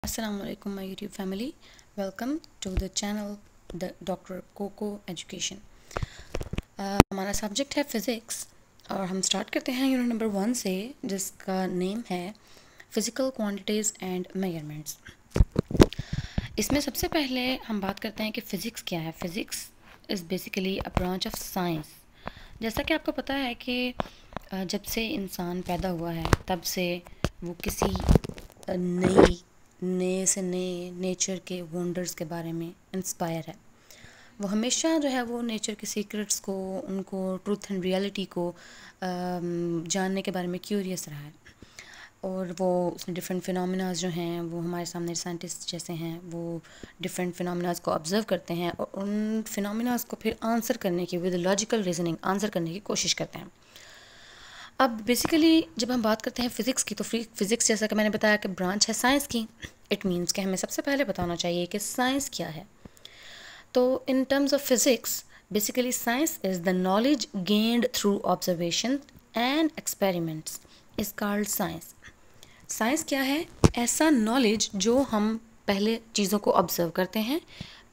Assalamualaikum my YouTube family. Welcome to the channel the Dr. Coco Education. हमारा subject है physics और हम start करते हैं यूनिट नंबर 1 से, जिसका नेम है फिज़िकल क्वांटिटीज़ एंड मेजरमेंट्स। इसमें सबसे पहले हम बात करते हैं कि फ़िज़िक्स क्या है। Physics is basically a branch of science. जैसा कि आपको पता है कि जब से इंसान पैदा हुआ है तब से वो किसी नए से नए नेचर के वंडर्स के बारे में इंस्पायर है। वो हमेशा जो है वो नेचर के सीक्रेट्स को, उनको ट्रूथ एंड रियलिटी को जानने के बारे में क्यूरियस रहा है। और वो उसने डिफरेंट फिनोमिनाज जो हैं वो हमारे सामने साइंटिस्ट जैसे हैं वो डिफरेंट फिनोमिनाज को ऑब्ज़र्व करते हैं और उन फिनोमिनाज को फिर आंसर करने की विद लॉजिकल रीजनिंग आंसर करने की कोशिश करते हैं। अब बेसिकली जब हम बात करते हैं फ़िज़िक्स की, तो फ़िज़िक्स जैसा कि मैंने बताया कि ब्रांच है साइंस की। इट मीन्स कि हमें सबसे पहले बताना चाहिए कि साइंस क्या है। तो in terms of physics basically science is the knowledge gained through observation and experiments is called science. Science क्या है? ऐसा नॉलेज जो हम पहले चीज़ों को ऑब्ज़र्व करते हैं,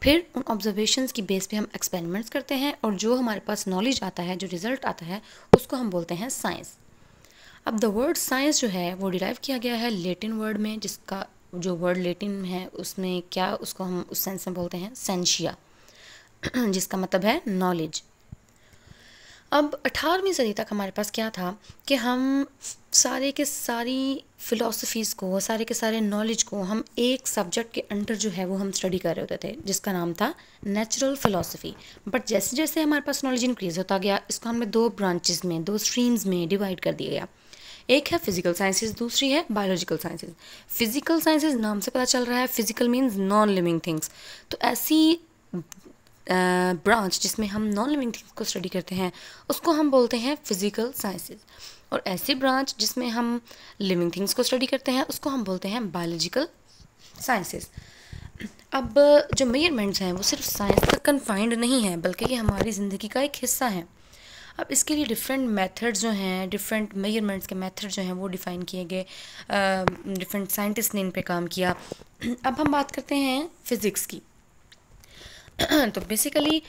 फिर उन ऑब्जर्वेशंस की बेस पे हम एक्सपेरिमेंट्स करते हैं और जो हमारे पास नॉलेज आता है, जो रिज़ल्ट आता है, उसको हम बोलते हैं साइंस। अब द वर्ड साइंस जो है वो डिराइव किया गया है लेटिन वर्ड में, जिसका जो वर्ड लेटिन में है उसमें क्या, उसको हम उस सेंस में बोलते हैं सेंशिया, जिसका मतलब है नॉलेज। अब 18वीं सदी तक हमारे पास क्या था कि हम सारे के सारी फ़िलासफ़ीज़ को, सारे के सारे नॉलेज को हम एक सब्जेक्ट के अंडर जो है वो हम स्टडी कर रहे होते थे, जिसका नाम था नेचुरल फ़िलासफ़ी। बट जैसे जैसे हमारे पास नॉलेज इंक्रीज़ होता गया, इसको हमने दो ब्रांचेस में, दो स्ट्रीम्स में डिवाइड कर दिया गया। एक है फिज़िकल साइंसेज, दूसरी है बायोलॉजिकल साइंसेज। फिज़िकल साइंसेज नाम से पता चल रहा है, physical means non living things. तो ऐसी ब्रांच जिसमें हम नॉन लिविंग थिंग्स को स्टडी करते हैं उसको हम बोलते हैं फिज़िकल साइंसेज। और ऐसी ब्रांच जिसमें हम लिविंग थिंग्स को स्टडी करते हैं उसको हम बोलते हैं बायोलॉजिकल साइंसेज। अब जो मेजरमेंट्स हैं वो सिर्फ साइंस तक कन्फाइंड नहीं है, बल्कि ये हमारी ज़िंदगी का एक हिस्सा है। अब इसके लिए डिफरेंट मेथड्स जो हैं, डिफरेंट मेजरमेंट्स के मेथड जो हैं वो डिफ़ाइन किए गए, डिफरेंट साइंटिस्ट ने इन पे काम किया। अब हम बात करते हैं फ़िज़िक्स की। तो बेसिकली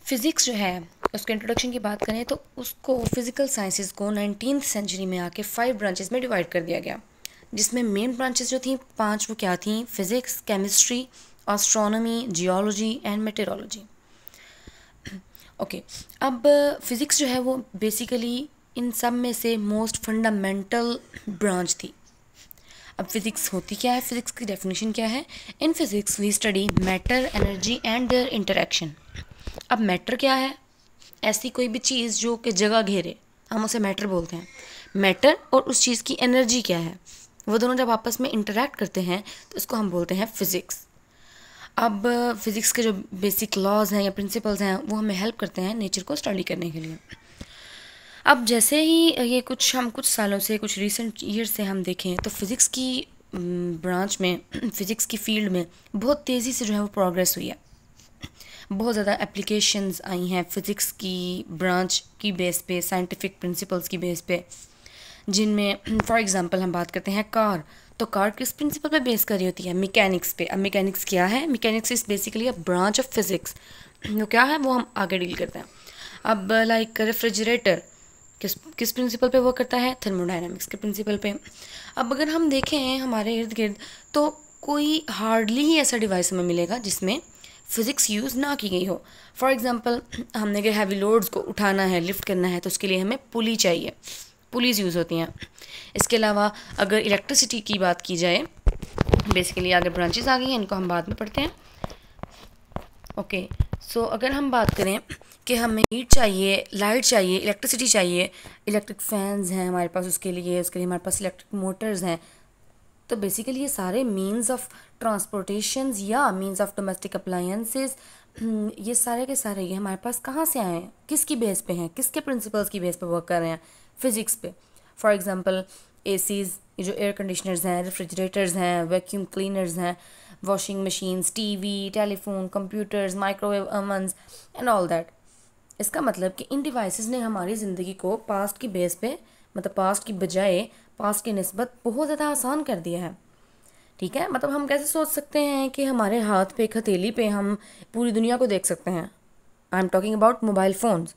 फ़िज़िक्स जो है उसके इंट्रोडक्शन की बात करें तो उसको फ़िज़िकल साइंसेस को 19th सेंचुरी में आके 5 ब्रांचेस में डिवाइड कर दिया गया, जिसमें मेन ब्रांचेस जो थी 5 वो क्या थी? Physics, chemistry, astronomy, geology and meteorology. Okay, अब फ़िज़िक्स जो है वो बेसिकली इन सब में से मोस्ट फंडामेंटल ब्रांच थी। अब फिज़िक्स होती क्या है, फ़िज़िक्स की डेफिनेशन क्या है? In physics we study matter, energy and their interaction. अब मैटर क्या है? ऐसी कोई भी चीज़ जो कि जगह घेरे, हम उसे मैटर बोलते हैं। मैटर और उस चीज़ की एनर्जी क्या है, वो दोनों जब आपस में इंटरेक्ट करते हैं तो इसको हम बोलते हैं फ़िज़िक्स। अब फ़िज़िक्स के जो बेसिक लॉज हैं या प्रिंसिपल्स हैं वो हमें हेल्प करते हैं नेचर को स्टडी करने के लिए। अब जैसे ही ये कुछ सालों से, कुछ रीसेंट ईयर से हम देखें तो फ़िज़िक्स की ब्रांच में, फ़िज़िक्स की फ़ील्ड में बहुत तेज़ी से जो है वो प्रोग्रेस हुई है। बहुत ज़्यादा एप्लीकेशंस आई हैं फ़िज़िक्स की ब्रांच की बेस पे, साइंटिफिक प्रिंसिपल्स की बेस पे, जिनमें फॉर एग्ज़ाम्पल हम बात करते हैं कार। तो कार किस प्रिंसिपल पे बेस कर रही होती है? मैकेनिक्स पे। अब मैकेनिक्स क्या है? Mechanics is basically a branch of physics. वो क्या है वो हम आगे डील करते हैं। अब लाइक रेफ्रिजरेटर किस प्रिंसिपल पे वर्क करता है? थर्मोडायनामिक्स के प्रिंसिपल पे। अब अगर हम देखें हमारे इर्द गिर्द तो कोई हार्डली ही ऐसा डिवाइस हमें मिलेगा जिसमें फ़िज़िक्स यूज़ ना की गई हो। फॉर एग्ज़ाम्पल हमने अगर हैवी लोड्स को उठाना है, लिफ्ट करना है, तो उसके लिए हमें पुली चाहिए, पुलीज़ यूज़ होती हैं। इसके अलावा अगर इलेक्ट्रिसिटी की बात की जाए, बेसिकली आगे ब्रांचेस आ गई हैं, इनको हम बाद में पढ़ते हैं। ओके, सो अगर हम बात करें कि हमें हीट चाहिए, लाइट चाहिए, इलेक्ट्रिसिटी चाहिए, इलेक्ट्रिक फैंस हैं हमारे पास, उसके लिए हमारे पास इलेक्ट्रिक मोटर्स हैं। तो बेसिकली ये सारे मीन्स ऑफ ट्रांसपोर्टेशंस या मीन्स ऑफ डोमेस्टिक अप्लायंसेस, ये सारे के सारे ये हमारे पास कहाँ से आए हैं, किसकी बेस पे हैं, किसके प्रिंसिपल्स की बेस पे वर्क कर रहे हैं? फ़िज़िक्स पे। फॉर एग्ज़ाम्पल एसीज़, ये जो एयर कंडीशनर्स हैं, रेफ्रिजरेटर्स हैं, वैक्यूम क्लीनर्स हैं, washing machines, TV, telephone, computers, microwave ओवन्स and all that. इसका मतलब कि इन डिवाइसेस ने हमारी ज़िंदगी को पास्ट की बेस पे, मतलब पास्ट की बजाय, पास्ट की निस्बत बहुत ज़्यादा आसान कर दिया है। ठीक है, मतलब हम कैसे सोच सकते हैं कि हमारे हाथ पे एक हथेली पे हम पूरी दुनिया को देख सकते हैं। I am talking about mobile phones.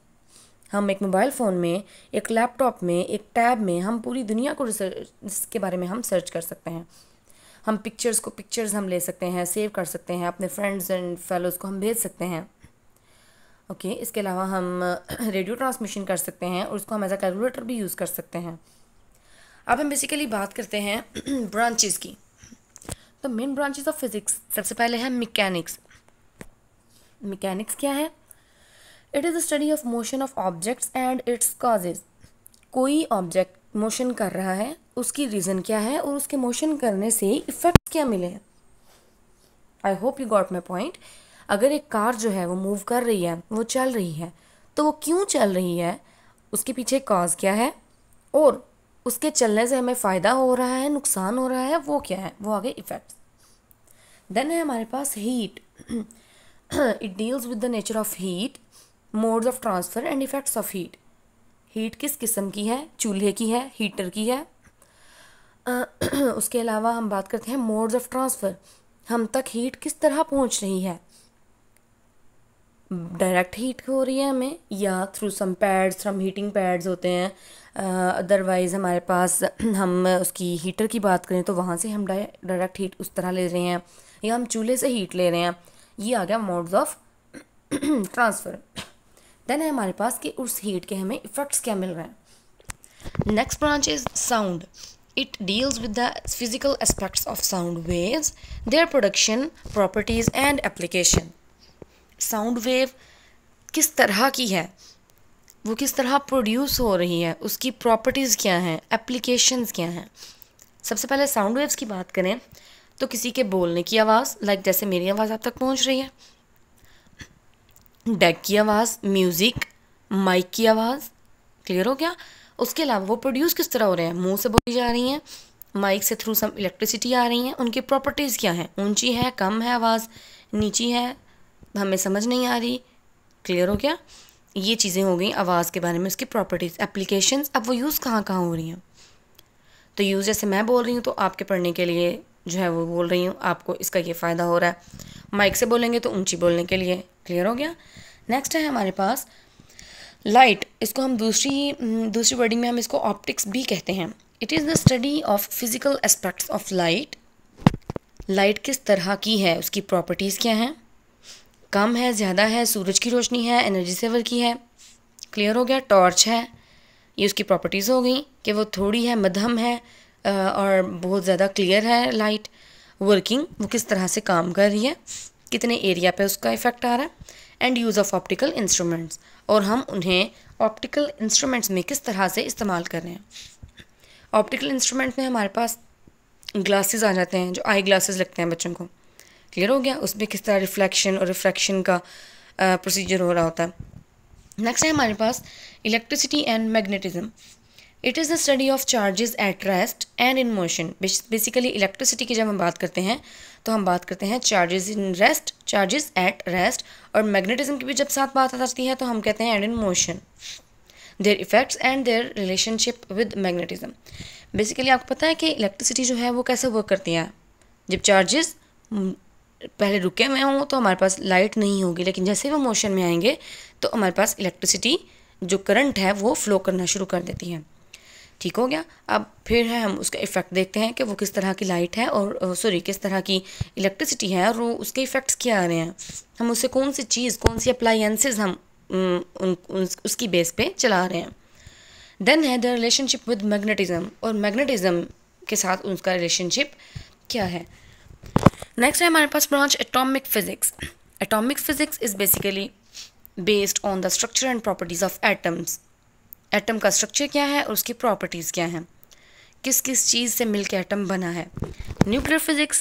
हम एक मोबाइल फ़ोन में, एक लैपटॉप में, एक टैब में हम पूरी दुनिया को रिसर्च के बारे में हम सर्च कर सकते हैं। हम पिक्चर्स हम ले सकते हैं, सेव कर सकते हैं, अपने फ्रेंड्स एंड फेलोज़ को हम भेज सकते हैं। ओके, इसके अलावा हम रेडियो ट्रांसमिशन कर सकते हैं और उसको हम एज अ कैलकुलेटर भी यूज़ कर सकते हैं। अब हम बेसिकली बात करते हैं ब्रांचेस की। तो मेन ब्रांचेस ऑफ फिजिक्स, सबसे पहले है मैकेनिक्स। मैकेनिक्स क्या है? It is the study of motion of objects and its causes. कोई ऑब्जेक्ट मोशन कर रहा है, उसकी रीज़न क्या है और उसके मोशन करने से इफ़ेक्ट क्या मिले हैं। I hope you got my point. अगर एक कार जो है वो मूव कर रही है, वो चल रही है, तो वो क्यों चल रही है, उसके पीछे कॉज क्या है और उसके चलने से हमें फ़ायदा हो रहा है, नुकसान हो रहा है, वो क्या है, वो आगे इफ़ेक्ट्स। देन है हमारे पास heat. It deals with the nature of heat, modes of transfer and effects of heat. Heat किस किस्म की है? चूल्हे की है, हीटर की है। उसके अलावा हम बात करते हैं मोड्स ऑफ ट्रांसफ़र, हम तक हीट किस तरह पहुंच रही है। डायरेक्ट हीट हो रही है हमें या through some pads, from heating pads होते हैं। अदरवाइज़ हमारे पास हम उसकी हीटर की बात करें तो वहाँ से हम डायरेक्ट हीट उस तरह ले रहे हैं या हम चूल्हे से हीट ले रहे हैं। ये आ गया मोड्स ऑफ ट्रांसफ़र। देन है हमारे पास कि उस हीट के हमें इफ़ेक्ट्स क्या मिल रहे हैं। Next branch is sound. It deals with the physical aspects of sound waves, their production, properties and application. Sound wave किस तरह की है, वो किस तरह प्रोड्यूस हो रही है, उसकी प्रॉपर्टीज़ क्या हैं, एप्लीकेशंस क्या हैं। सबसे पहले साउंड वेव्स की बात करें तो किसी के बोलने की आवाज़, लाइक जैसे मेरी आवाज़ आप तक पहुंच रही है, डेक की आवाज़, म्यूज़िक, माइक की आवाज़। क्लियर हो गया? उसके अलावा वो प्रोड्यूस किस तरह हो रहे हैं, मुंह से बोली जा रही हैं, माइक से थ्रू सम इलेक्ट्रिसिटी आ रही हैं। उनकी प्रॉपर्टीज़ क्या हैं, ऊंची है, कम है आवाज़, नीची है, हमें समझ नहीं आ रही। क्लियर हो गया? ये चीज़ें हो गई आवाज़ के बारे में, उसकी प्रॉपर्टीज़। एप्लीकेशंस, अब वो यूज़ कहाँ कहाँ हो रही हैं। तो यूज़ जैसे मैं बोल रही हूँ तो आपके पढ़ने के लिए जो है वो बोल रही हूँ, आपको इसका ये फ़ायदा हो रहा है। माइक से बोलेंगे तो ऊंची बोलने के लिए। क्लियर हो गया? नेक्स्ट है हमारे पास लाइट। इसको हम दूसरी वर्डिंग में हम इसको ऑप्टिक्स भी कहते हैं। It is the study of physical aspects of light. Light किस तरह की है, उसकी प्रॉपर्टीज़ क्या हैं, कम है, ज़्यादा है, सूरज की रोशनी है, एनर्जी सेवर की है। क्लियर हो गया? टॉर्च है, ये उसकी प्रॉपर्टीज़ हो गई कि वो थोड़ी है, मध्यम है और बहुत ज़्यादा क्लियर है लाइट। वर्किंग, वो किस तरह से काम कर रही है, कितने एरिया पे उसका इफ़ेक्ट आ रहा है। And use of optical instruments, और हम उन्हें ऑप्टिकल इंस्ट्रूमेंट्स में किस तरह से इस्तेमाल कर रहे हैं। ऑप्टिकल इंस्ट्रूमेंट्स में हमारे पास ग्लासेस आ जाते हैं, जो आई ग्लासेस लगते हैं बच्चों को। क्लियर हो गया? उसमें किस तरह रिफ्लेक्शन और रिफ्रैक्शन का प्रोसीजर हो रहा होता है। नेक्स्ट है हमारे पास electricity and magnetism. It is the study of charges at rest and in motion. Basically electricity की जब हम बात करते हैं तो हम बात करते हैं charges in rest, charges at rest, और मैग्नेटिज्म की भी जब साथ बात आती है तो हम कहते हैं and in motion, there effects and their relationship with magnetism. Basically आपको पता है कि इलेक्ट्रिसिटी जो है वो कैसे वर्क करती है। जब चार्जेस पहले रुके हुए हों तो हमारे पास लाइट नहीं होगी, लेकिन जैसे वो मोशन में आएंगे तो हमारे पास इलेक्ट्रिसिटी जो करंट है वो फ्लो करना शुरू कर देती है। ठीक हो गया? अब फिर है हम उसका इफ़ेक्ट देखते हैं कि वो किस तरह की लाइट है और सॉरी किस तरह की इलेक्ट्रिसिटी है और वो उसके इफ़ेक्ट्स क्या आ रहे हैं। हम उससे कौन सी चीज़, कौन सी अप्लायंसेस हम उसकी बेस पे चला रहे हैं। देन है द रिलेशनशिप विद मैग्नेटिज्म, और मैग्नेटिज्म के साथ उसका रिलेशनशिप क्या है। नेक्स्ट है हमारे पास branch atomic physics. Atomic physics is basically based on the structure and properties of atoms. Atom का स्ट्रक्चर क्या है और उसकी प्रॉपर्टीज़ क्या हैं, किस किस चीज़ से मिलकर एटम बना है। Nuclear physics,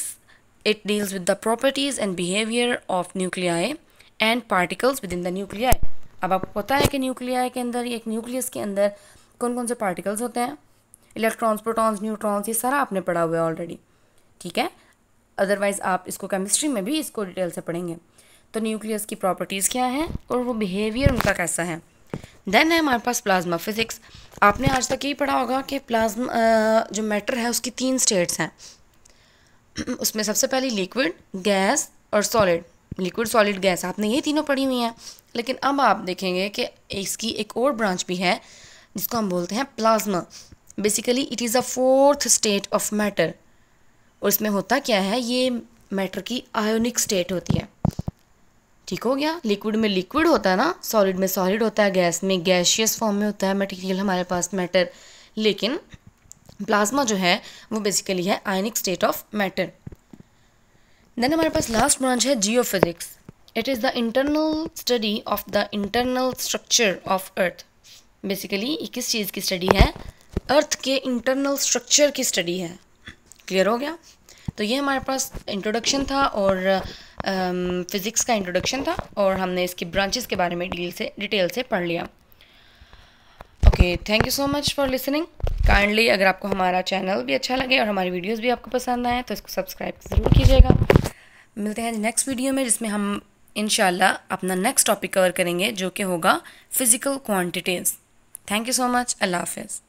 it deals with the properties and behaviour of nuclei and particles with in the nuclei. अब आपको पता है कि न्यूक्लियाई के अंदर, एक न्यूक्लियस के अंदर कौन कौन से पार्टिकल्स होते हैं, इलेक्ट्रॉन्स, प्रोटॉन्स, न्यूट्रॉन्स, ये सारा आपने पढ़ा हुआ है ऑलरेडी। ठीक है? अदरवाइज़ आप इसको केमिस्ट्री में भी इसको डिटेल से पढ़ेंगे। तो न्यूक्लियस की प्रॉपर्टीज़ क्या हैं और वो बिहेवियर उनका कैसा है। देन है हमारे पास प्लाज्मा फिज़िक्स। आपने आज तक यही पढ़ा होगा कि प्लाज्मा जो मैटर है उसकी 3 स्टेट्स हैं, उसमें सबसे पहले लिक्विड, गैस और सॉलिड। लिक्विड, सॉलिड, गैस, आपने ये तीनों पढ़ी हुई हैं। लेकिन अब आप देखेंगे कि इसकी एक और ब्रांच भी है जिसको हम बोलते हैं plasma. Basically it is a fourth state of matter. और इसमें होता क्या है, ये मैटर की आयोनिक स्टेट होती है। ठीक हो गया। लिक्विड में लिक्विड होता है ना, सॉलिड में सॉलिड होता है, गैस में गैशियस फॉर्म में होता है मटेरियल हमारे पास, मैटर। लेकिन प्लाज्मा जो है वो बेसिकली है आयनिक स्टेट ऑफ मैटर। देन हमारे पास लास्ट ब्रांच है geophysics. It is the internal study of the internal structure of earth. Basically ये किस चीज़ की स्टडी है, अर्थ के इंटरनल स्ट्रक्चर की स्टडी है। क्लियर हो गया। तो ये हमारे पास इंट्रोडक्शन था और फिज़िक्स का इंट्रोडक्शन था, और हमने इसकी ब्रांचेस के बारे में डिटेल से पढ़ लिया। Okay, thank you so much for listening. Kindly अगर आपको हमारा चैनल भी अच्छा लगे और हमारी वीडियोस भी आपको पसंद आए तो इसको सब्सक्राइब ज़रूर कीजिएगा। मिलते हैं नेक्स्ट वीडियो में, जिसमें हम इंशाल्लाह अपना नेक्स्ट टॉपिक कवर करेंगे जो कि होगा physical quantities. Thank you so much. अल्लाह हाफ़िज़।